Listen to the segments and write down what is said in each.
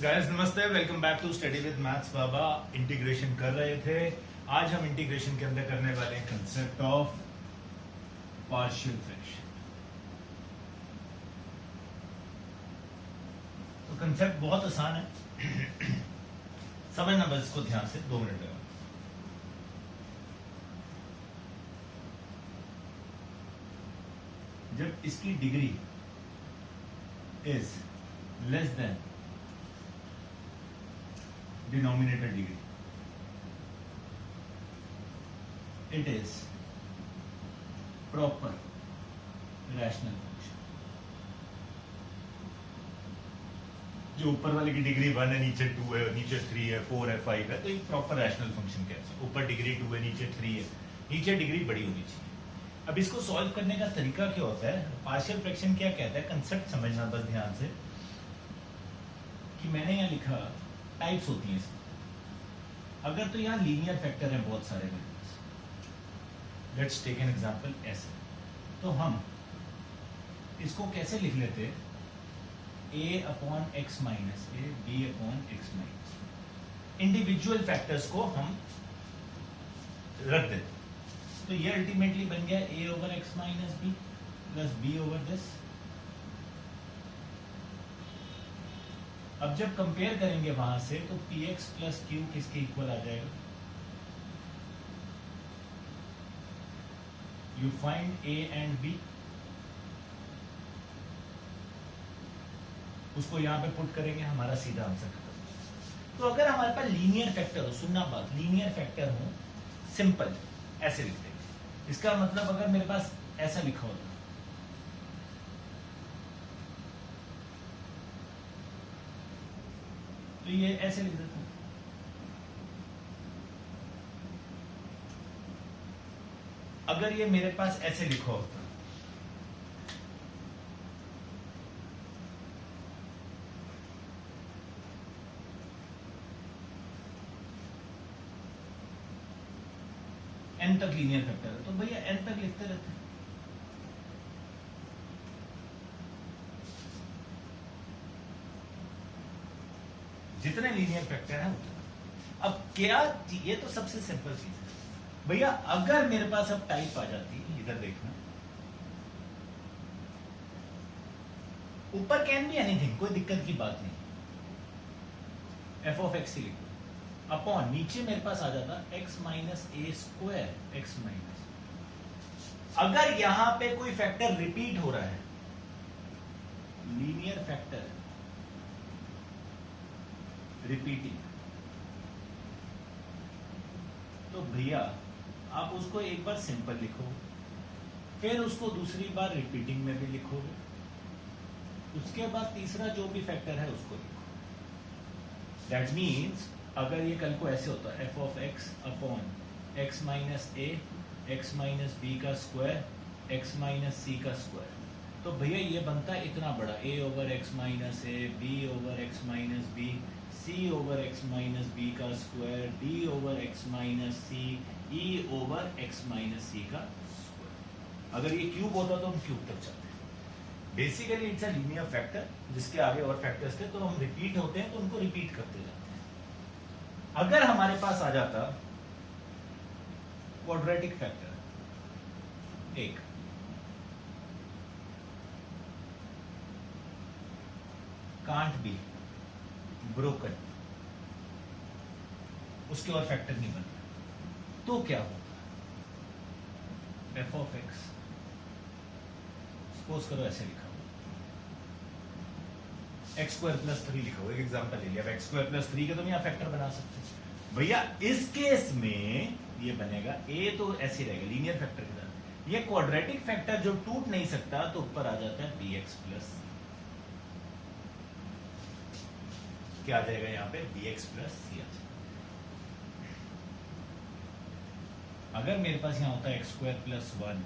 Guys नमस्ते, welcome back to study with maths Baba. Integration कर रहे थे। आज हम इंटीग्रेशन के अंदर करने वाले हैं कंसेप्ट ऑफ पार्शियल फ्रैक्शन। तो कंसेप्ट बहुत आसान है, समझना बस इसको ध्यान से। 2 मिनट लगा। जब इसकी degree is less than denominator degree, it is proper rational function। जो ऊपर वाले की डिग्री 1 है, नीचे 2 है, नीचे 3 है, 4 है, 5 है, तो एक प्रॉपर रैशनल फंक्शन कहते हैं। ऊपर डिग्री 2 है, नीचे 3 है, नीचे डिग्री बड़ी होनी चाहिए। अब इसको सॉल्व करने का तरीका क्या होता है? पार्शियल फ्रैक्शन क्या कहता है, कंसेप्ट समझना बस ध्यान से। कि मैंने यहाँ लिखा टाइप्स होती हैं इसमें। अगर तो यहाँ लीनियर फैक्टर है बहुत सारे मेरे पास, लेट्स टेक एन एग्जांपल ऐसे, तो हम इसको कैसे लिख लेते? a upon x minus A, b upon x minus. Individual factors को हम रख देते, तो ये अल्टीमेटली बन गया a over x minus b plus b over this. अब जब कंपेयर करेंगे वहां से, तो px प्लस क्यू किसके इक्वल आ जाएगा? You find a and b, उसको यहां पे पुट करेंगे, हमारा सीधा आंसर खत्म। तो अगर हमारे पास लीनियर फैक्टर हो, सुनना बात, लीनियर फैक्टर हो, सिंपल ऐसे लिख देंगे। इसका मतलब अगर मेरे पास ऐसा लिखा होता, तो ये ऐसे लिख देता हूं। अगर ये मेरे पास ऐसे लिखा होता, n तक लीनियर फैक्टर है, तो भैया n तक लिखते रहते हैं। जितने लीनियर फैक्टर है उतना। अब क्या, ये तो सबसे सिंपल चीज है भैया। अगर मेरे पास अब टाइप आ जाती, इधर देखना, ऊपर कैन बी एनीथिंग, कोई दिक्कत की बात नहीं, एफ ऑफ एक्स ही लिखो, अपॉन नीचे मेरे पास आ जाता एक्स माइनस ए स्क्वायर एक्स माइनस। अगर यहां पे कोई फैक्टर रिपीट हो रहा है, लीनियर फैक्टर रिपीटिंग, तो भैया आप उसको एक बार सिंपल लिखो, फिर उसको दूसरी बार रिपीटिंग में भी लिखोगे, उसके बाद तीसरा जो भी फैक्टर है उसको लिखो। दैट मीन्स अगर ये कल को ऐसे होता, f of x upon x minus a x minus B का स्क्वायर एक्स माइनस सी का स्क्वायर, तो भैया ये बनता है इतना बड़ा, a over x minus A, B over x minus B, C over x minus B का square, D over x minus C, E over x minus सी का स्क्वायर। अगर ये क्यूब होता तो हम क्यूब तक चलते। Basically it's a linear factor, जिसके आगे और फैक्टर्स थे तो हम रिपीट होते हैं तो उनको रिपीट करते जाते हैं। अगर हमारे पास आ जाता क्वाड्रेटिक फैक्टर एक, कांट बी ब्रोकन, उसके और फैक्टर नहीं बनता, तो क्या होगा? एफ ऑफ एक्स सपोज करो ऐसे लिखा हुआ, एक्स स्क्वायर प्लस 3 लिखा हुआ, एक एग्जांपल ले लिया। अब एक्स स्क्वायर प्लस 3 के तो हम यहाँ फैक्टर बना सकते हैं भैया। इस केस में ये बनेगा, ए तो ऐसे रहेगा लीनियर फैक्टर के साथ। ये क्वाड्रेटिक फैक्टर जो टूट नहीं सकता, तो ऊपर आ जाता है बी एक्स प्लस, क्या आ जाएगा यहाँ पे? बी एक्स प्लस सी आ जाएगा। अगर मेरे पास यहाँ होता है x square plus 1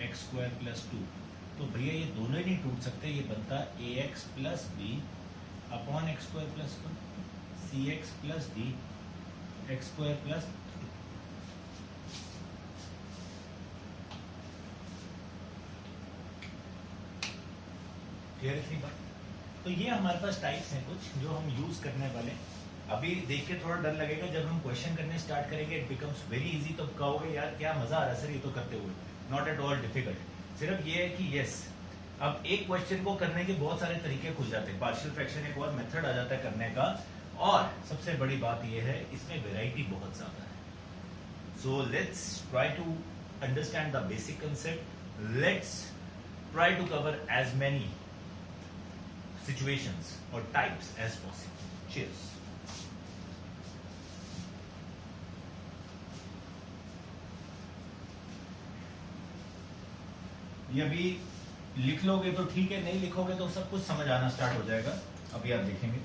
x square plus 2, तो भैया ये दोनों ही नहीं टूट सकते, ये बनता है A X plus B upon X square plus 1 C X plus D X square plus. Clear है बात? तो ये हमारे पास टाइप्स हैं कुछ जो हम यूज करने वाले। अभी देख के थोड़ा डर लगेगा, जब हम क्वेश्चन करने स्टार्ट करेंगे इट बिकम्स वेरी इजी, तो कहोगे यार क्या मजा आ रहा है सर ये तो करते हुए। नॉट एट ऑल डिफिकल्ट, सिर्फ ये है कि यस, अब एक क्वेश्चन को करने के बहुत सारे तरीके खुल जाते हैं। पार्शियल फ्रैक्शन एक और मेथड आ जाता है करने का, और सबसे बड़ी बात यह है इसमें वेराइटी बहुत ज्यादा है। So let's try to understand the basic concept, let's try to cover as many situations or types as possible. Cheers. ये अभी लिख लोगे तो ठीक है, नहीं लिखोगे तो सब कुछ समझ आना स्टार्ट हो जाएगा। अभी आप देखेंगे।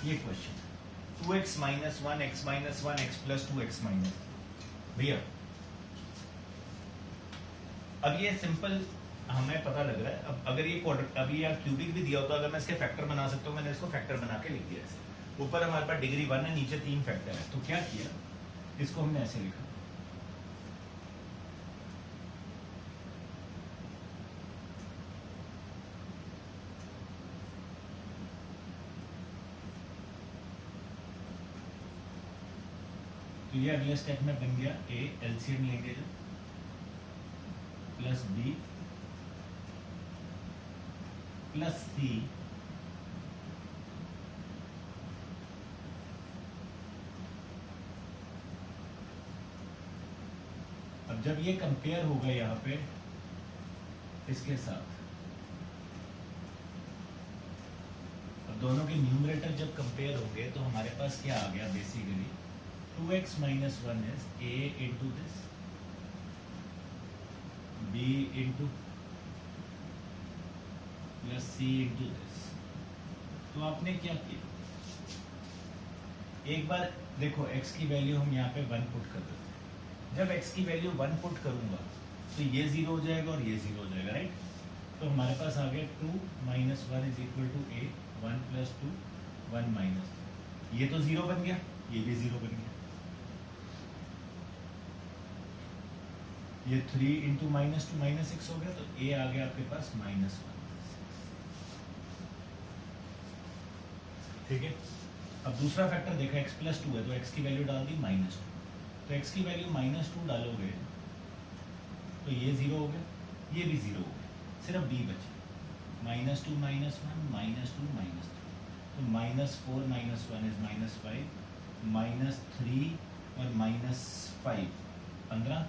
ये question 2x minus 1 x minus 1 x plus 2x minus, भैया अब ये सिंपल हमें पता लग रहा है। अब अगर ये क्वाड्रेटिक, अभी यार क्यूबिक भी दिया होता, अगर मैं इसके फैक्टर बना सकता हूँ, मैंने इसको फैक्टर बना के लिख दिया ऐसे। ऊपर हमारे पास डिग्री 1 है, नीचे 3 फैक्टर है, तो क्या किया, इसको हमने ऐसे लिखा। तो ये अगले स्टेप में बन गया ए, एलसीएम लेंगे जो प्लस बी प्लस सी अब जब ये कंपेयर होगा यहाँ पे इसके साथ, अब दोनों के न्यूमरेटर जब कंपेयर होंगे तो हमारे पास क्या आ गया, basically 2x minus 1 is a into this, b into plus c into this। तो आपने क्या किया, एक बार देखो x की वैल्यू हम यहाँ पे 1 पुट कर देते हैं। जब x की वैल्यू 1 पुट करूंगा तो ये 0 हो जाएगा और ये 0 हो जाएगा, राइट। तो हमारे पास आ गया 2 minus 1 is equal to a, 1 plus 2 1 minus 2। ये तो 0 बन गया, ये भी 0 बन गया। ये 3 इंटू माइनस 2 माइनस 6 हो गया, तो a आ गया आपके पास -1। ठीक है। अब दूसरा फैक्टर देखा, x प्लस 2 है तो x की वैल्यू डाल दी -2, तो x की वैल्यू -2 डालोगे तो ये 0 हो गया, ये भी 0 हो गया, सिर्फ b बचा -2 -1 -2 -3, तो -4 -1 इज -5 -3 और -5 15,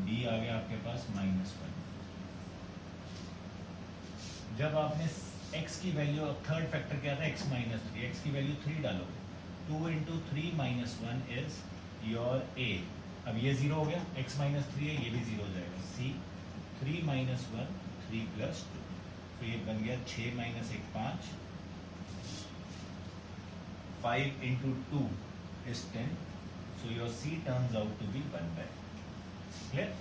b आ गया आपके पास -1। जब आपने x की वैल्यू, अब थर्ड फैक्टर क्या था, x माइनस 3, x की वैल्यू 3 डालोगे, 2 इंटू 3 -1 इज योर a। अब ये 0 हो गया, x माइनस 3 है, ये भी 0 हो जाएगा, c 3 -1 3 प्लस 2, तो ये बन गया 6 -1 5, 5 into 2 is 10, so your c turns out to be 1/। Clear.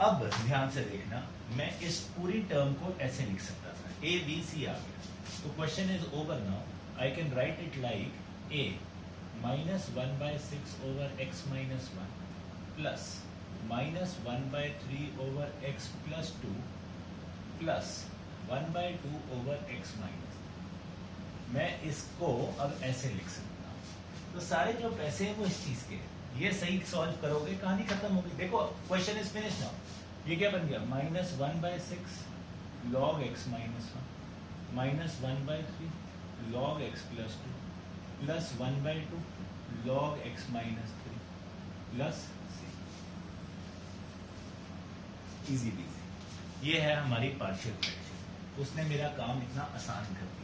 अब ध्यान से देखना, मैं इस पूरी टर्म को ऐसे लिख सकता था, a b c आ गया, तो question is over now. I can write it like a -1/6 over x minus 1 plus -1/3 over x plus 2 plus 1/2 over x minus. मैं इसको अब ऐसे लिख सकता हूँ। तो सारे जो पैसे हैं वो इस चीज के, ये सही सॉल्व करोगे कहानी खत्म होगी। देखो क्वेश्चन इज फिनिश नाउ। ये क्या बन गया, -1/6 log x minus 1 -1/3 log x plus 2 plus 1/2 log x minus 3 plus c। Easy peasy. ये है हमारी पार्शियल फ्रैक्शन। उसने मेरा काम इतना आसान कर दिया।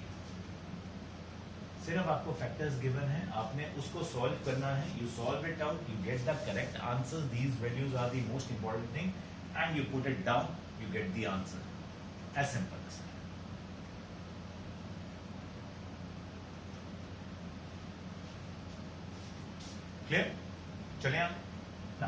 सिर्फ आपको फैक्टर्स गिवन है, आपने उसको सॉल्व करना है। You solve it out, you get the correct answers, these values are the most important thing, and you put it down, you get the answer. As simple as that. Clear? चले आप ना,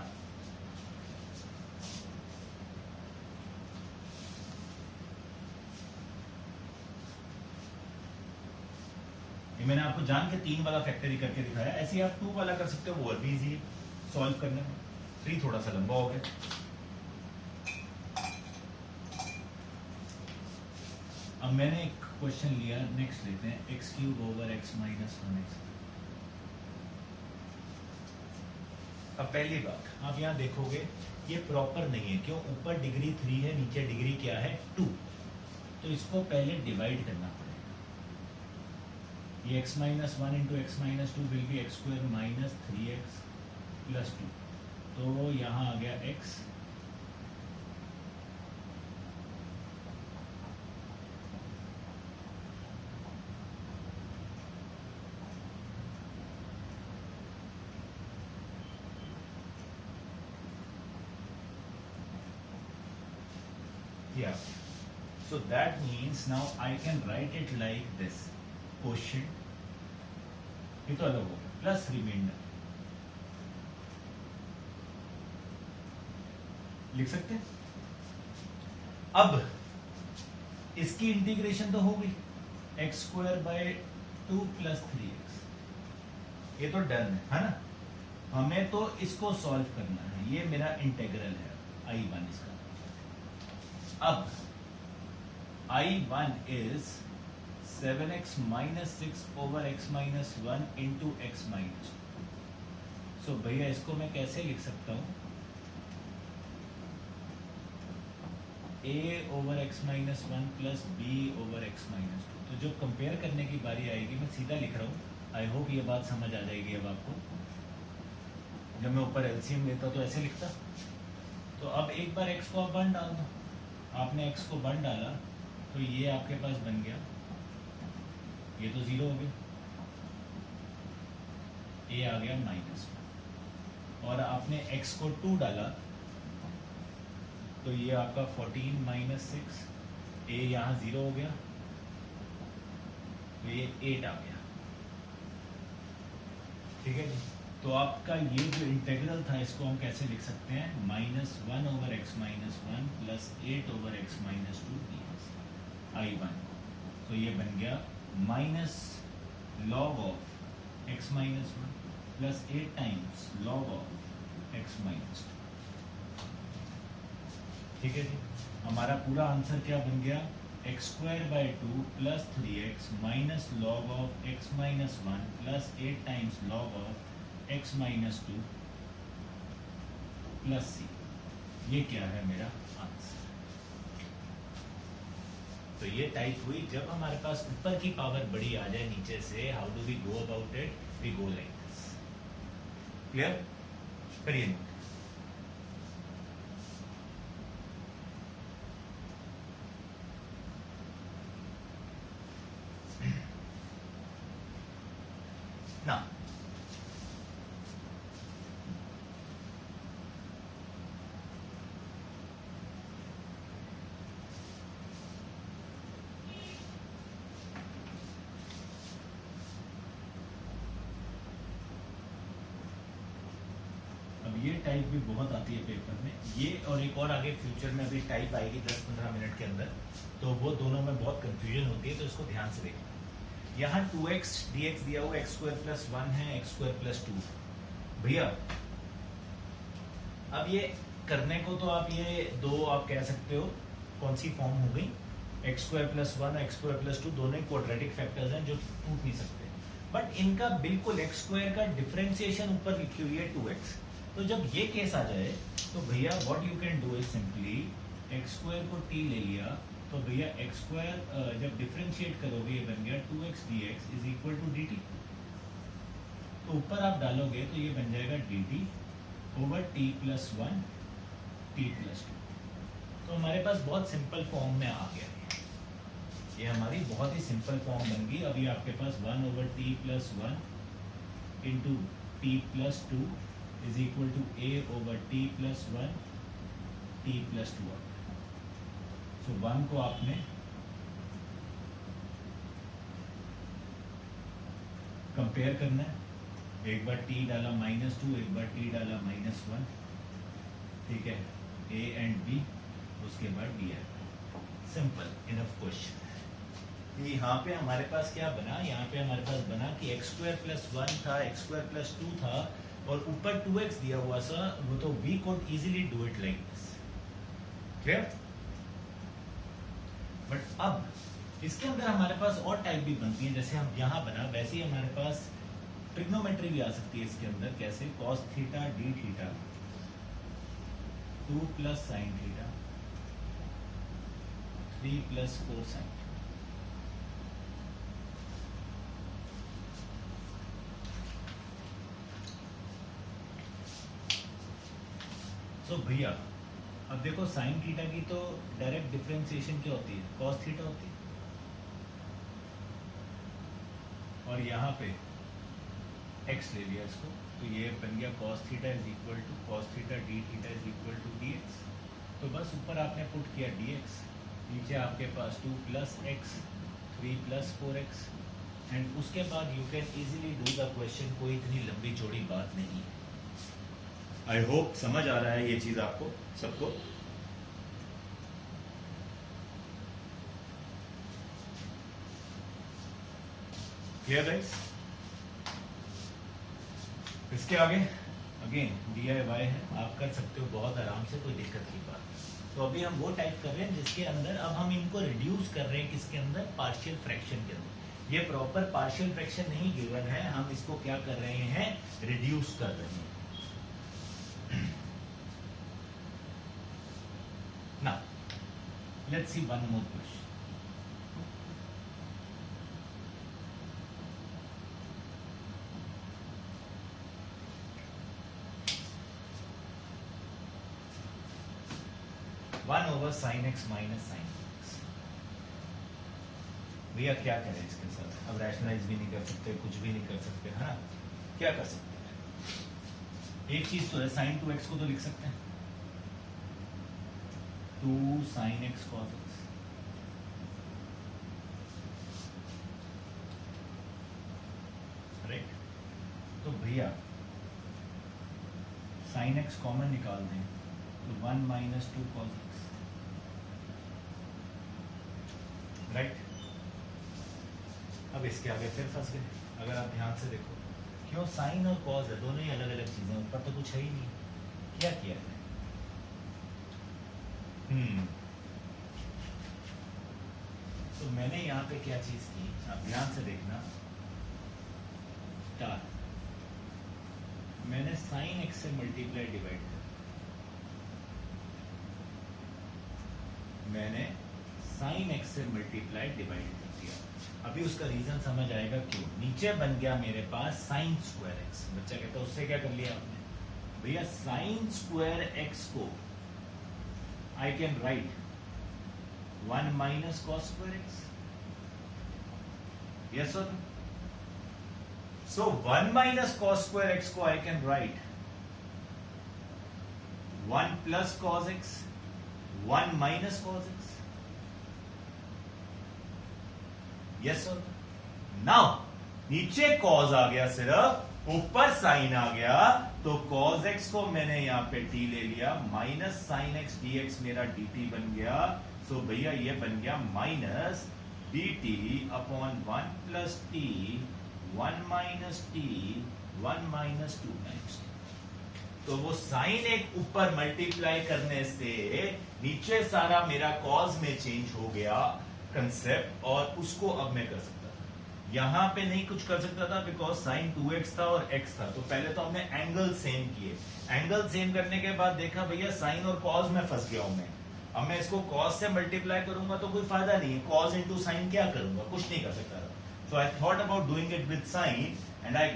ये मैंने आपको जान के 3 वाला फैक्टर ही करके दिखाया, ऐसे ही आप 2 वाला कर सकते हो, वो और भी इजी है सॉल्व करने में। 3 थोड़ा सा लंबा हो गया। अब मैंने एक क्वेश्चन लिया, नेक्स्ट लेते हैं, x cube over x minus 1x। अब पहली बात आप यहाँ देखोगे ये प्रॉपर नहीं है, क्यों? ऊपर डिग्री 3 है, नीचे डिग्री क्या है 2, तो इसको पहले डिवाइड करना पड़ेगा। ये x minus 1 into x minus 2 will be x square minus 3x plus 2, तो यहाँ आ गया x Yeah. So that means now I can write it like this. Quotient. ये तो अलग हो गया, प्लस रिमाइंडर लिख सकते हैं। अब इसकी इंटीग्रेशन तो हो गई, x square by 2 plus 3x, ये तो डन है ना। हमें तो इसको सॉल्व करना है, ये मेरा इंटेग्रल है I1 इसका। अब I1 is 7x minus 6 over x minus 1 into x minus 2। So भैया इसको मैं कैसे लिख सकता हूँ? a over x minus 1 plus b over x minus 2। तो जब कंपेयर करने की बारी आएगी मैं सीधा लिख रहा हूँ। आई होप ये बात समझ आ जाएगी अब आपको। जब मैं ऊपर एलसीएम लेता तो ऐसे लिखता। तो अब एक बार x को आप 1 डाल दो, आपने x को 1 डाला तो ये आपके पास बन गया, ये तो 0 हो गया, ये आ गया -1, और आपने x को 2 डाला तो ये आपका 14 माइनस 6, a यहाँ 0 हो गया तो ये 8 आ गया। ठीक है जी। तो आपका ये जो इंटेग्रल था इसको हम कैसे लिख सकते हैं? -1 over x minus 1 plus 8 over x minus 2 I1। तो ये बन गया minus log of X minus 1 plus 8 times log of X minus 2। ठीक है जी। हमारा पूरा आंसर क्या बन गया? X square by 2 plus 3x minus log of X minus 1 plus 8 times log of x minus 2 plus C. ये क्या है मेरा आंसर? तो ये टाइप हुई जब हमारे पास ऊपर की पावर बड़ी आ जाए नीचे से। How do we go about it? We go like this. Clear? करिए ना। ये टाइप भी बहुत आती है पेपर में, ये और एक और आगे फ्यूचर में अभी टाइप आएगी 10-15 मिनट के अंदर, तो वो दोनों में बहुत कंफ्यूजन होती है, तो इसको ध्यान से देखना। यहाँ 2x dx दिया हुआ x स्क्वायर प्लस 1 है, x स्क्वायर प्लस 2। भैया अब ये करने को तो आप ये दो आप कह सकते हो कौन सी फॉर्म हो गई, x square plus 1 x square plus 2 दोनों क्वाड्रेटिक फैक्टर्स हैं जो टूट नहीं सकते, बट इनका बिल्कुल x स्क्वायर का डिफरेंशिएशन ऊपर लिखी हुई है 2x। तो जब ये केस आ जाए तो भैया what you can do is simply x square को t ले लिया, तो भैया एक्स स्क्वायर जब डिफरेंशिएट करोगे ये बन गया 2x dx is equal to dt। तो ऊपर आप डालोगे तो ये बन जाएगा dt over t plus 1 t plus 2। तो हमारे पास बहुत सिंपल फॉर्म में आ गया ये हमारी बहुत ही सिंपल फॉर्म बन गई। अभी आपके पास 1 over t plus 1 into t plus 2 is equal to a over t plus 1 t plus 2। So 1 को आपने कंपेयर करना है, एक बार t डाला -2, एक बार t डाला -1, ठीक है, a एंड b, उसके बाद d है। सिंपल इनफ क्वेश्चन है। यहाँ पे हमारे पास क्या बना, यहाँ पे हमारे पास बना कि एक्स स्क्वायर प्लस 1 था, एक्स स्क्वायर प्लस 2 था और ऊपर 2x दिया हुआ सा, वो तो we could easily do it like this. Clear? But अब इसके अंदर हमारे पास और टाइप भी बनती है, जैसे हम यहाँ बना वैसे ही हमारे पास ट्रिग्नोमेट्री भी आ सकती है इसके अंदर। कैसे? Cos theta d theta 2 plus sine theta 3 plus 4 sine. तो भैया अब देखो साइन थीटा की तो डायरेक्ट डिफरेंशिएशन क्या होती है? कॉस थीटा होती है। और यहाँ पे x ले लिया इसको, तो ये बन गया cos theta is equal to cos theta d theta is equal to dx। तो बस ऊपर आपने पुट किया dx, नीचे आपके पास 2 plus x 3 plus 4x, and उसके बाद you can easily do the question. कोई इतनी लंबी चौड़ी बात नहीं है। आई होप समझ आ रहा है ये चीज आपको सबको। Clear guys? इसके आगे अगेन DIY है, आप कर सकते हो बहुत आराम से, कोई दिक्कत की बात नहीं। तो अभी हम वो टाइप कर रहे हैं जिसके अंदर अब हम इनको रिड्यूस कर रहे हैं, किसके अंदर? पार्शियल फ्रैक्शन के अंदर। ये प्रॉपर पार्शियल फ्रैक्शन नहीं गिवन है, हम इसको क्या कर रहे हैं? रिड्यूस कर रहे हैं। Now, let's see one more question. One over sin x minus sin x। भैया क्या करें इसके साथ? अब रैशनलाइज भी नहीं कर सकते, कुछ भी नहीं कर सकते, है ना? क्या कर सकते हैं? एक चीज तो है, sin 2x को तो लिख सकते हैं 2 sin x cos x। Right? तो भैया sin x कॉमन निकाल दें तो 1 माइनस 2 cos x। राइट? अब इसके आगे फिर फंस गए। अगर आप ध्यान से देखो, क्यों? साइन और कॉस है, दोनों ही अलग अलग चीजें, ऊपर तो कुछ है ही नहीं। क्या किया है? तो मैंने यहाँ पे क्या चीज की, आप ध्यान से देखना। स्टार मैंने साइन एक्स से मल्टीप्लाई डिवाइड कर, मैंने साइन एक्स से मल्टीप्लाई डिवाइड कर दिया। अभी उसका रीजन समझ आएगा क्यों। नीचे बन गया मेरे पास साइन स्क्वायर एक्स। बच्चा कहता है उससे क्या कर लिया आपने? भैया साइन स्क्वायर एक्स को I can write 1 minus cos square x. Yes or no? So 1 minus cos square x को I can write 1 plus cos x, 1 minus cos x. Yes or no? Now नीचे cos आ गया सिर्फ, ऊपर sign आ गया, तो cos x को मैंने यहाँ पे t ले लिया, माइनस साइन एक्स dx मेरा dt बन गया। सो भैया ये बन गया minus dt upon 1 plus t 1 minus t 1 minus 2 times. तो वो साइन एक ऊपर मल्टीप्लाई करने से नीचे सारा मेरा cos में चेंज हो गया कंसेप्ट, और उसको अब मैं कर सकता। यहां पे नहीं कुछ कर सकता था बिकॉज साइन 2x था और x था। तो पहले तो हमने एंगल सेम किए, एंगल सेम करने के बाद देखा भैया साइन और कॉस में फंस गया हूं मैं। अब मैं इसको कॉस से मल्टीप्लाई करूंगा तो कोई फायदा नहीं है, कॉस इनटू साइन क्या करूंगा? कुछ नहीं कर सकता था। So I thought about doing it with sine, and I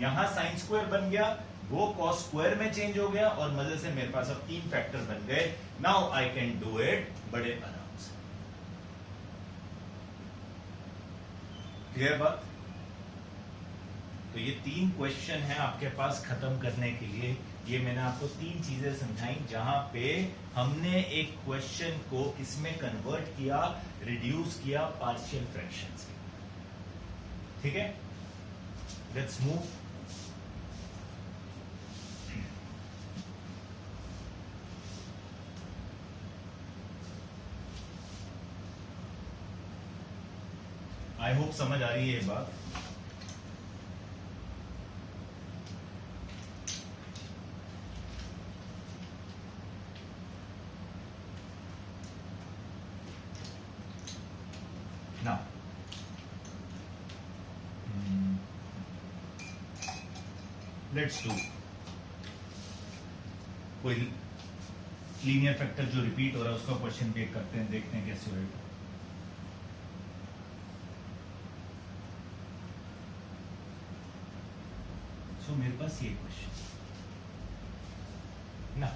यहां साइन स्क्वायर बन गया, वो कॉस स्क्वायर में चेंज हो गया, और मजे से मेरे पास अब 3 फैक्टर बन गए। Now I can do it बड़े आराम से। क्लियर बात? तो ये 3 क्वेश्चन है आपके पास खत्म करने के लिए। ये मैंने आपको 3 चीजें समझाई जहां पे हमने एक क्वेश्चन को इसमें कन्वर्ट किया, रिड्यूस किया पार्शियल फ्रैक्शंस में। ठीक है, लेट्स मूव। आई होप समझ आ रही है ये बात। ना लेट्स डू कोई लीनियर फैक्टर जो रिपीट हो रहा है उसका क्वेश्चन भी करते हैं, देखते हैं कैसे होगा। सो मेरे पास ये क्वेश्चन ना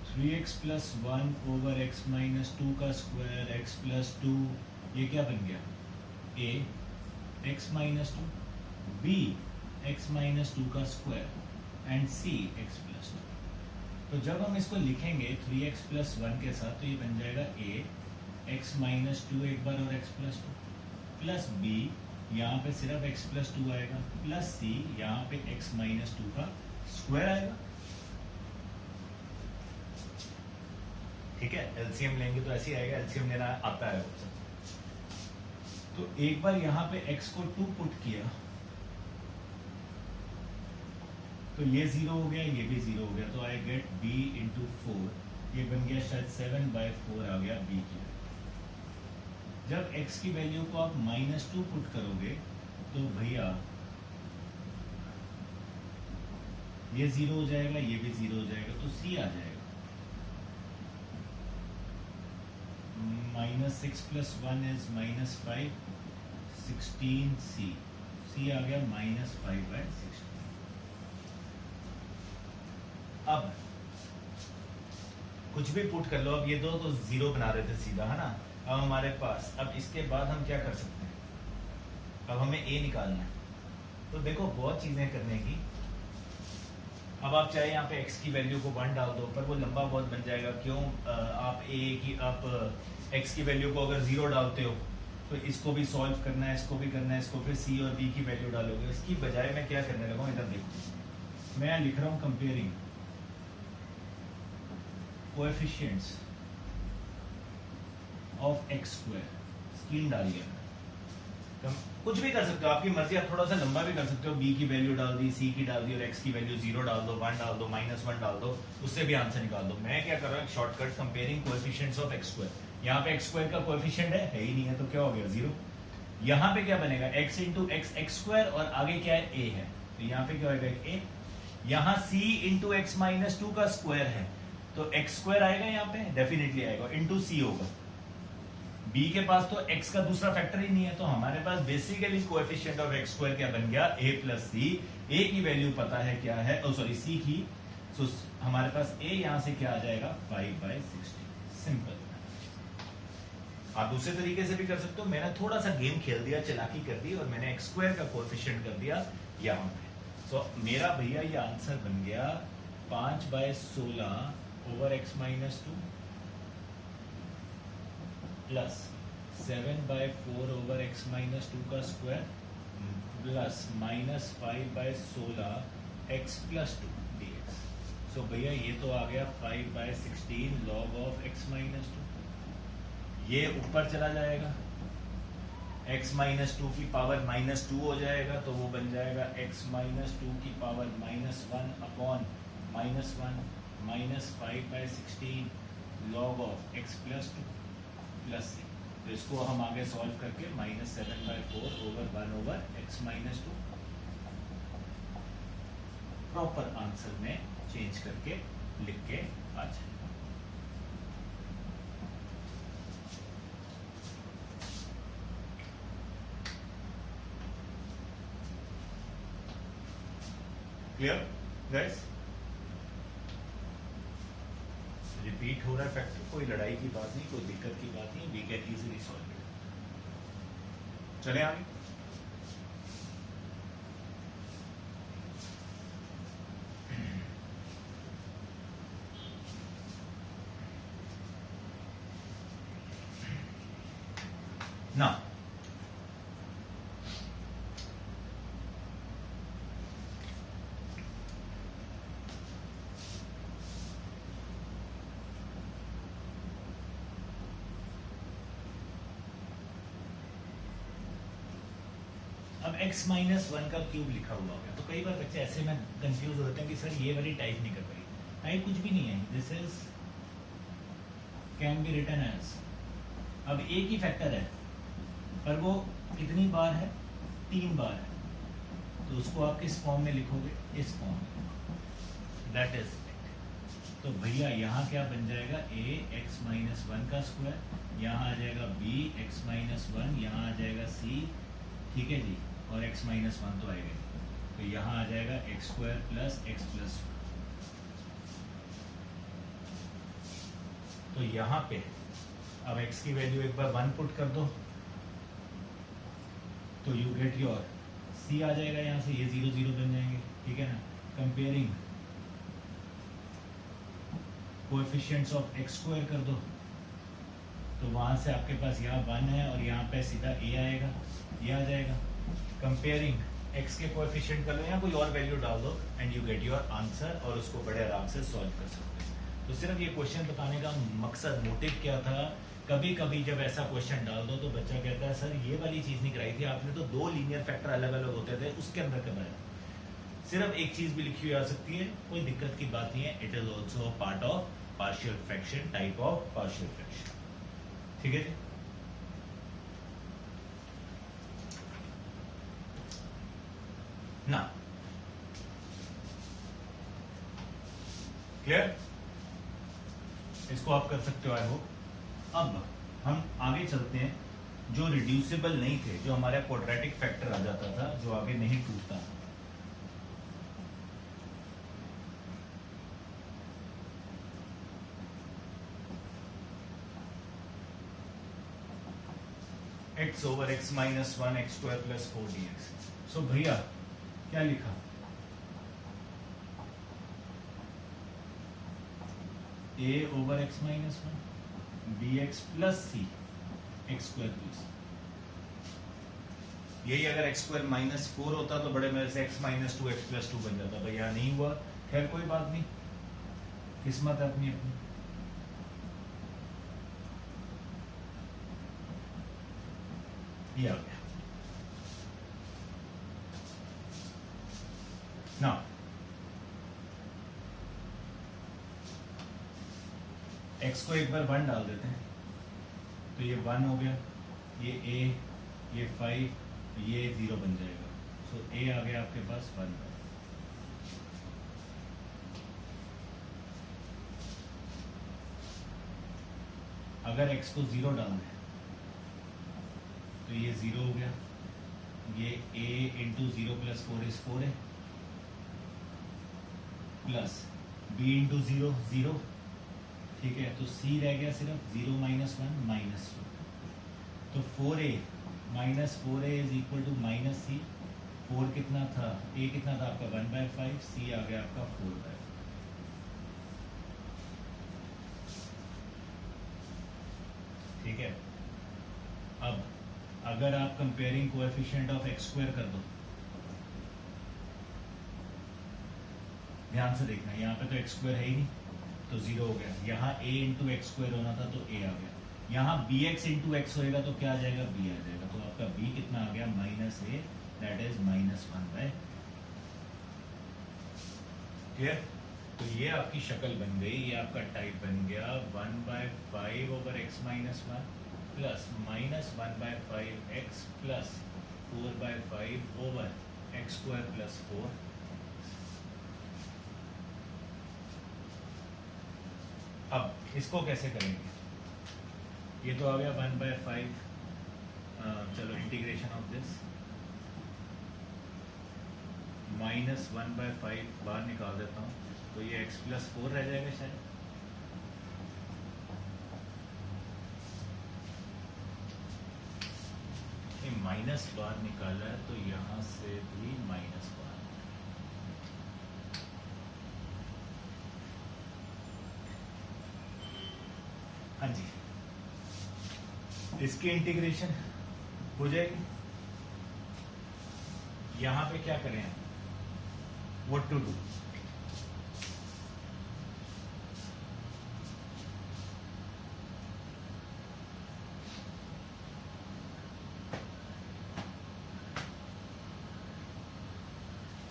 3x plus 1 over x minus 2 का स्क्वायर x प्लस 2, ये क्या बन गया a x minus 2, b x minus 2 का square and c x plus 2। तो जब हम इसको लिखेंगे 3x प्लस 1 के साथ तो ये बन जाएगा a x माइनस 2 एक बार और x प्लस 2 प्लस b, यहाँ पे सिर्फ x प्लस 2 आएगा, प्लस c यहाँ पे x माइनस 2 का स्क्वायर आएगा। ठीक है, एलसीएम लेंगे तो ऐसे ही आएगा, एलसीएम लेना आता है वो। तो एक बार यहाँ पे x को 2 पुट किया तो ये 0 हो गया, ये भी 0 हो गया, तो आई गेट b इंटू 4, ये बन गया शायद 7/4 आ गया b की। जब x की वैल्यू को आप -2 पुट करोगे तो भैया ये 0 हो जाएगा, ये भी 0 हो जाएगा, तो c आ जाएगा -6 + 1 इज -5, 16c, c आ गया -5/16। अब कुछ भी पुट कर लो, अब ये दो तो 0 बना रहे थे सीधा, है ना। अब हमारे पास, अब इसके बाद हम क्या कर सकते हैं, अब हमें a निकालना है। तो देखो बहुत चीजें करने की। अब आप चाहे यहाँ पे x की वैल्यू को 1 डाल दो, पर वो लंबा बहुत बन जाएगा। क्यों आप x की वैल्यू को अगर 0 डालते हो तो इसको भी सॉल्व करना है, इसको भी करना है, इसको फिर c और b की वैल्यू डालोगे। इसकी बजाय मैं क्या करने लगा हूँ, इधर देखो, मैं लिख रहा हूँ comparing coefficients of x square. Screen डालिए, कुछ भी कर सकते हो, आपकी मर्जी। आप थोड़ा सा लंबा भी कर सकते हो, b की वैल्यू डाल दी, c की डाल दी, और x की वैल्यू 0 डाल दो, 1 डाल दो, -1 डाल दो, उससे भी आंसर निकाल दो। मैं क्या कर रहा हूँ, shortcut comparing coefficients of x square. यहाँ पे x स्क्वायर का कोएफिशिएंट है ही नहीं है, तो क्या हो गया 0। यहाँ पे क्या बनेगा, x इंटू x स्क्वायर, और आगे क्या है a है, तो यहाँ पे क्या होगा a। यहाँ c इंटू x माइनस 2 का स्क्वायर है, तो x स्क्वायर आएगा, यहाँ पे डेफिनेटली आएगा, इंटू c होगा। b के पास तो x का दूसरा फैक्टर ही नहीं है, तो हमारे पास basically coefficient of x square क्या बन गया, a प्लस c। a की वैल्यू पता है क्या है, c की, सो हमारे पास a यहाँ से क्या आ जाएगा 5/16। सिंपल। आप दूसरे तरीके से भी कर सकते हो, मैंने थोड़ा सा गेम खेल दिया, चालाकी कर दी, और मैंने x स्क्वायर का कोएफिशिएंट कर दिया यहाँ पे। सो मेरा भैया ये आंसर बन गया 5/16 over x minus 2 plus 7/4 over x minus 2 का square plus -5/16 x plus 2 dx। सो भैया ये तो आ गया 5/16 log ऑफ x माइनस 2। ये ऊपर चला जाएगा, x माइनस 2 की पावर -2 हो जाएगा, तो वो बन जाएगा x माइनस 2 की power -1 upon -1 -5/16 log of x plus 2 plus c। तो इसको हम आगे सॉल्व करके -7/4 over 1 over x minus 2 proper answer में चेंज करके लिख के आ जाए। Clear guys? रिपीट हो रहा है फैक्टर, कोई लड़ाई की बात नहीं, कोई दिक्कत की बात नहीं, we can easily solve it. चले आगे। ना अब x माइनस वन का क्यूब लिखा हुआ होगा, तो कई बार बच्चे ऐसे में कंफ्यूज होते हैं कि सर ये वाली टाइप नहीं कर पाई। टाइप कुछ भी नहीं है, this is can be written as, अब एक ही फैक्टर है पर वो कितनी बार है, 3 बार है, तो उसको आप किस फॉर्म में लिखोगे, इस फॉर्म में, दैट इज इट। तो भैया यहाँ क्या बन जाएगा, a x माइनस वन का स्क्वायर, यहाँ आ जाएगा b x माइनस वन, यहाँ आ जाएगा c, ठीक है जी, और x माइनस वन तो आएगा, तो यहाँ आ जाएगा x square plus x plus. तो यहाँ पे अब x की वैल्यू एक बार 1 पुट कर दो, तो यू गेट योर c आ जाएगा, यहाँ से ये 0 0 बन जाएंगे, ठीक है ना। Comparing coefficients of x square कर दो, तो वहाँ से आपके पास यहाँ 1 है और यहाँ पे सीधा a आएगा, ये आ जाएगा। कंपेयरिंग x के कोएफिशिएंट कर लो या कोई और वैल्यू डाल दो and you get your answer, और उसको बड़े आराम से सॉल्व कर सकते हैं। तो सिर्फ ये क्वेश्चन बताने का मकसद, मोटिव क्या था, कभी कभी जब ऐसा क्वेश्चन डाल दो तो बच्चा कहता है सर ये वाली चीज़ नहीं कराई थी आपने, तो 2 लीनियर फैक्टर अलग अलग होते थे उसके अंदर कराया। सिर्फ एक चीज़ भी लिखी हुई आ सकती है, कोई दिक्कत की बात नहीं है, it is also part of partial fraction, type of partial fraction, ठीक है जी। ना क्लियर, इसको आप कर सकते हो आई होप। अब हम आगे चलते हैं, जो रिड्यूसिबल नहीं थे, जो हमारा क्वाड्रेटिक फैक्टर आ जाता था, जो आगे नहीं टूटता, x over x minus one x square plus 4dx। सो भैया क्या लिखा, a over x minus one bx plus c x square plus, यही अगर x स्क्वायर माइनस 4 होता तो बड़े मेरे से x माइनस 2 एक्स प्लस 2 बन जाता, भैया नहीं हुआ, खैर कोई बात नहीं, किस्मत है अपनी अपनी। ये आ गया ना। x को एक बार 1 डाल देते हैं, तो ये 1 हो गया, ये a, ये 5, ये 0 बन जाएगा। सो a आ गया आपके पास 1। अगर x को 0 डाल दें तो ये 0 हो गया, ये a इंटू 0 प्लस 4 इज 4 है, प्लस b इंटू 0 0, ठीक है। तो c रह गया सिर्फ 0 माइनस 1 माइनस 2, तो 4a minus 4a is equal to minus c। 4 कितना था, a कितना था आपका 1/5, c आ गया आपका 4/5, ठीक है। अब अगर आप comparing coefficient of x square कर दो, ध्यान से देखना, यहाँ पे तो x स्क्वायर है ही नहीं, तो 0 हो गया। यहाँ a इंटू एक्स स्क्वायर होना था तो a आ गया, यहाँ bx इंटू एक्स होएगा तो क्या आ जाएगा, b आ जाएगा, तो आपका b कितना आ गया, minus a, that is minus 1/। Clear, तो ये आपकी शक्ल बन गई, ये आपका टाइप बन गया 1/5 over x minus 1 plus minus 1/5 x plus 4/5 over x square plus 4। अब इसको कैसे करेंगे, ये तो आ गया 1/5, चलो इंटीग्रेशन ऑफ दिस, माइनस 1/5 बाहर निकाल देता हूँ, तो ये x प्लस 4 रह जाएगा शायद, ये माइनस बाहर निकाला है तो यहाँ से भी माइनस बाहर, हाँ जी, इसकी इंटीग्रेशन हो जाएगी। यहाँ पे क्या करें, व्हाट टू डू,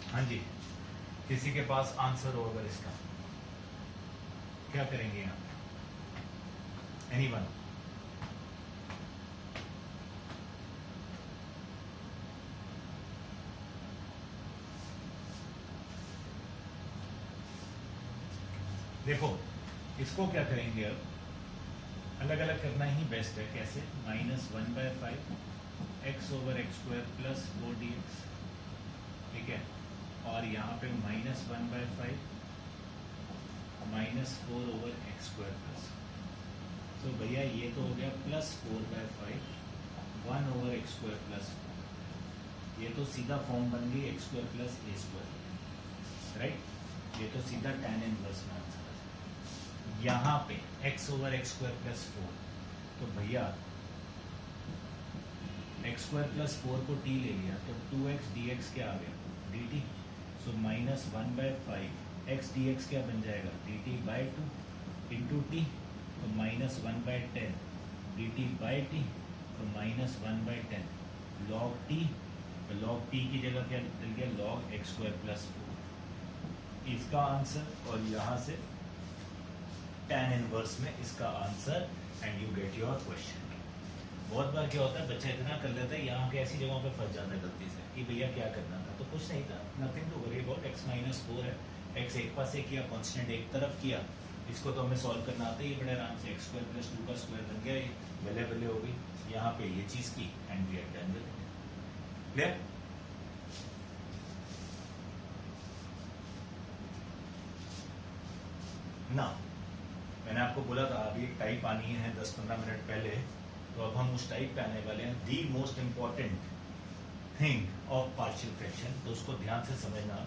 हाँ जी, किसी के पास आंसर हो अगर इसका, क्या करेंगे यहाँ? एनीवन? देखो इसको क्या करेंगे अब, अलग अलग करना ही बेस्ट है। कैसे? -1/5 x/x² + 4dx, ठीक है, और यहाँ पे -1/5 -4/x²+। तो भैया ये तो हो गया +4/5 1/x² + 4। ये तो सीधा फॉर्म बन गई x² + a², राइट? ये तो सीधा tan इनवर्स में आंसर है। यहाँ पे x/x² + 4, तो भैया x² + 4 को t ले लिया तो 2x dx क्या आ गया? dt। सो -1/5 x dx क्या बन जाएगा? dt/2 इंटू t, तो -1/10 dt/t, तो -1/10 log t, तो log t की जगह क्या निकल गया? log x² + 4, इसका आंसर। और यहाँ से tan इनवर्स में इसका answer, and you get your question. बहुत बार क्या होता है, बच्चा इतना कर लेता है, यहाँ के ऐसी जगहों पे फंस जाता है गलती से कि भैया क्या करना था, तो कुछ नहीं था, nothing to worry about. x-4 है, x एक पास से किया, कांस्टेंट एक तरफ किया, इसको तो हमें सॉल्व करना आता है, ये बड़े आराम से x² + 2 का स्क्वायर बन गया, ये बल्ले बल्ले हो गई। यहाँ पे ये चीज की, and we are done with it. Clear? ना मैंने आपको बोला था अभी एक टाइप आनी है 10-15 मिनट पहले, तो अब हम उस टाइप पे आने वाले हैं। The most important thing of partial fraction, तो उसको ध्यान से समझना।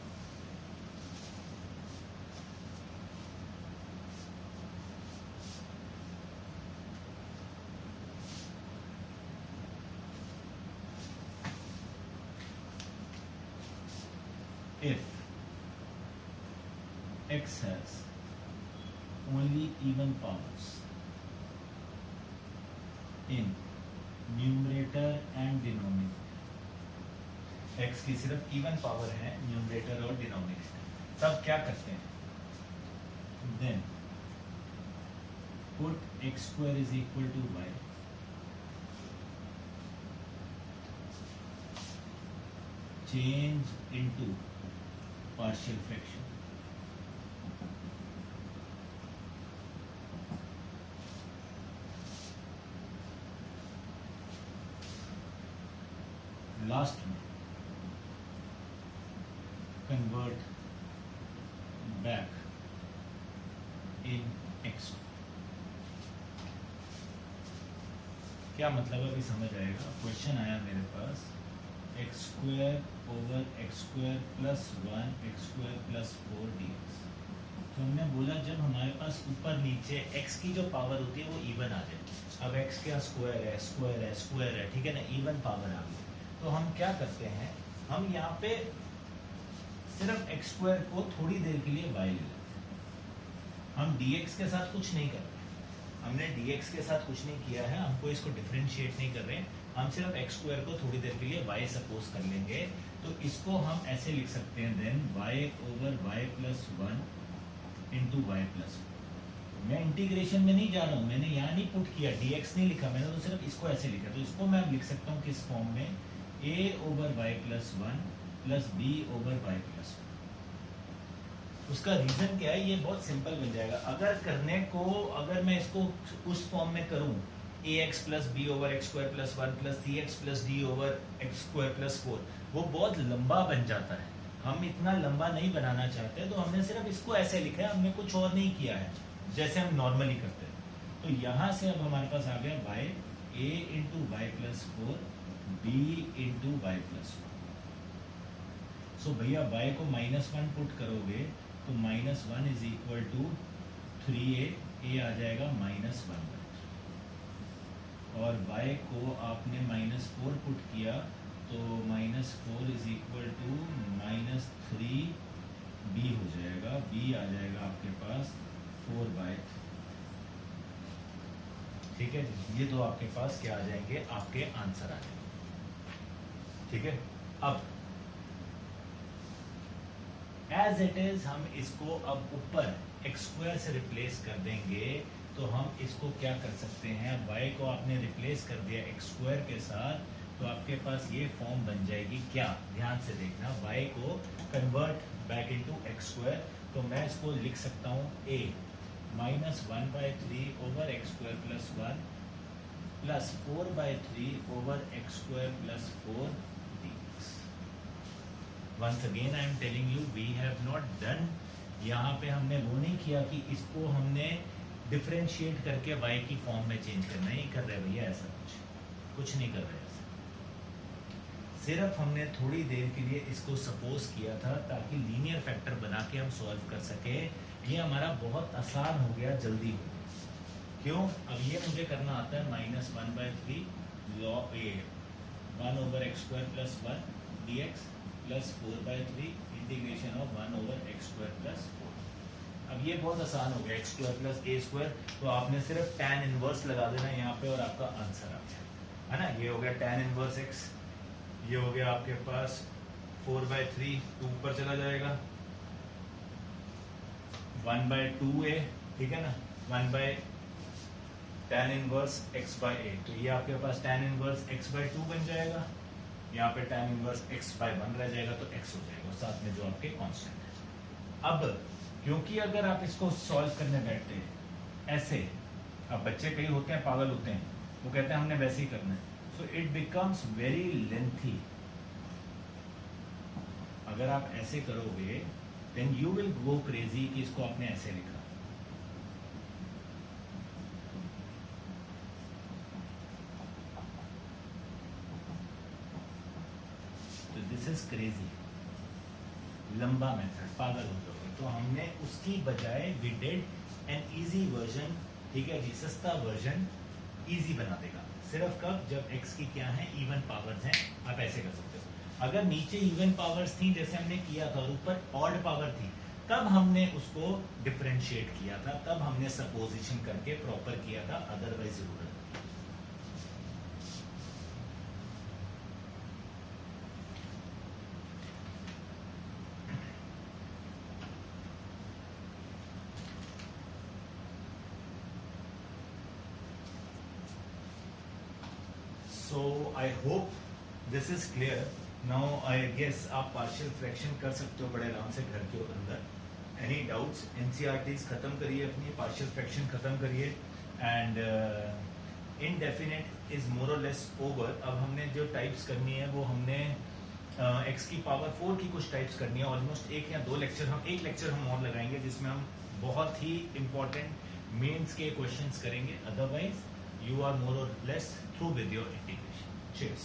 If x has only even powers in numerator and denominator, x की सिर्फ इवन पावर है न्यूमरेटर और डिनोमिनेटर, तब क्या करते हैं? Then put x² = y, change into partial fraction, last में कन्वर्ट बैक इन x। क्या मतलब अभी समझ आएगा। क्वेश्चन आया मेरे पास x² / x² + 1 x² + 4 dx, तो हमने बोला जब हमारे पास ऊपर नीचे x की जो पावर होती है वो इवन आ जाए। अब x क्या स्क्वायर है, स्क्वायर है, स्क्वायर है, ठीक है ना, इवन पावर आ गई, तो हम क्या करते हैं, हम यहाँ पे सिर्फ x² को थोड़ी देर के लिए y ले लेते हैं। हम dx के साथ कुछ नहीं कर रहे, हमने dx के साथ कुछ नहीं किया है, हमको इसको डिफरेंशिएट नहीं कर रहे हैं, हम सिर्फ x² को थोड़ी देर के लिए y सपोज कर लेंगे। तो इसको हम ऐसे लिख सकते हैं, देन y/y + 1 × y + 4। मैं इंटीग्रेशन में नहीं जा रहा हूँ, मैंने यहाँ नहीं पुट किया, dx नहीं लिखा मैंने, तो सिर्फ इसको ऐसे लिखा। तो इसको मैं लिख सकता हूँ किस फॉर्म में, a/y + 1 + b/y + 1। उसका रीजन क्या है, ये बहुत सिंपल बन जाएगा। अगर करने को, अगर मैं इसको उस फॉर्म में करूं, ax + b/x² + 1 + cx + d/x² + 4, वो बहुत लंबा बन जाता है। हम इतना लंबा नहीं बनाना चाहते, तो हमने सिर्फ इसको ऐसे लिखा है, हमने कुछ और नहीं किया है जैसे हम नॉर्मली करते हैं। तो यहाँ से अब हमारे पास आ गया y, a × y + 4 b × y + 1। सो भैया y को -1 पुट करोगे तो -1 = 3a, a आ जाएगा -1/3, और y को आपने -4 पुट किया तो -4 = -3b हो जाएगा, b आ जाएगा आपके पास 4/3। ठीक है, ये तो आपके पास क्या आ जाएंगे, आपके आंसर आ जाएंगे। ठीक है, अब एज इट इज हम इसको अब ऊपर एक्स स्क्वायर से रिप्लेस कर देंगे, तो हम इसको क्या कर सकते हैं, y को आपने रिप्लेस कर दिया एक्स स्क्वायर के साथ, तो आपके पास ये फॉर्म बन जाएगी क्या, ध्यान से देखना, y को convert back into x square, तो मैं इसको लिख सकता हूँ a -1/3 over x square plus 1 plus 4/3 over x square plus 4 dx। Once again I am telling you we have not done, यहाँ पे हमने वो नहीं किया कि इसको हमने डिफरेंशिएट करके y की फॉर्म में चेंज करना, नहीं कर रहे भैया, ऐसा कुछ नहीं कर रहे ऐसा। सिर्फ हमने थोड़ी देर के लिए इसको सपोज किया था ताकि लीनियर फैक्टर बना के हम सॉल्व कर सके। ये हमारा बहुत आसान हो गया, जल्दी हो गया। क्यों? अब ये मुझे करना आता है -1/3 log a 1 over x square plus 1 dx plus 4/3 integration of 1 over x square plus 4। अब ये बहुत आसान हो गया, एक्स स्क्वायर प्लस ए स्क्वायर, तो आपने सिर्फ tan इनवर्स लगा देना यहाँ पे और आपका आंसर आ जाए, है ना। ये हो गया tan इनवर्स x, ये हो गया आपके पास 4/3, 2 ऊपर चला जाएगा 1/2a, ठीक है ना, 1/tan इनवर्स x/a, तो ये आपके पास tan इनवर्स x/2 बन जाएगा, यहाँ पे tan इनवर्स x/1 रह जाएगा, तो x हो जाएगा साथ में जो आपके कांस्टेंट है। अब क्योंकि अगर आप इसको सॉल्व करने बैठते हैं ऐसे, अब बच्चे कई होते हैं पागल होते हैं, वो कहते हैं हमने वैसे ही करना है, so it becomes very lengthy। अगर आप ऐसे करोगे then you will go crazy कि इसको आपने ऐसे लिखा। तो this is crazy, लंबा मेथड, पागल हो जाओगे। तो हमने उसकी बजाय we did an easy version, ठीक है जी, सस्ता वर्जन, इजी बना देगा। सिर्फ कब, जब x की क्या है, इवन पावर्स हैं, आप ऐसे कर सकते हो। अगर नीचे इवन पावर्स थी जैसे हमने किया था और ऊपर ऑड पावर थी, तब हमने उसको डिफरेंशिएट किया था, तब हमने सपोजिशन करके प्रॉपर किया था, अदरवाइज जरूरत। So I hope this is clear. Now I guess आप पार्शियल फ्रैक्शन कर सकते हो बड़े आराम से घर के अंदर। Any doubts? NCERTs खत्म करिए अपनी, पार्शियल फ्रैक्शन खत्म करिए, एंड इनडेफिनेट इज मोर और लेस ओवर। अब हमने जो टाइप्स करनी है वो हमने x की पावर 4 की कुछ टाइप्स करनी है, ऑलमोस्ट एक या दो लेक्चर, एक लेक्चर हम और लगाएंगे जिसमें हम बहुत ही इंपॉर्टेंट मेंस के क्वेश्चंस करेंगे। Otherwise you are more or less through with your integration. Cheers.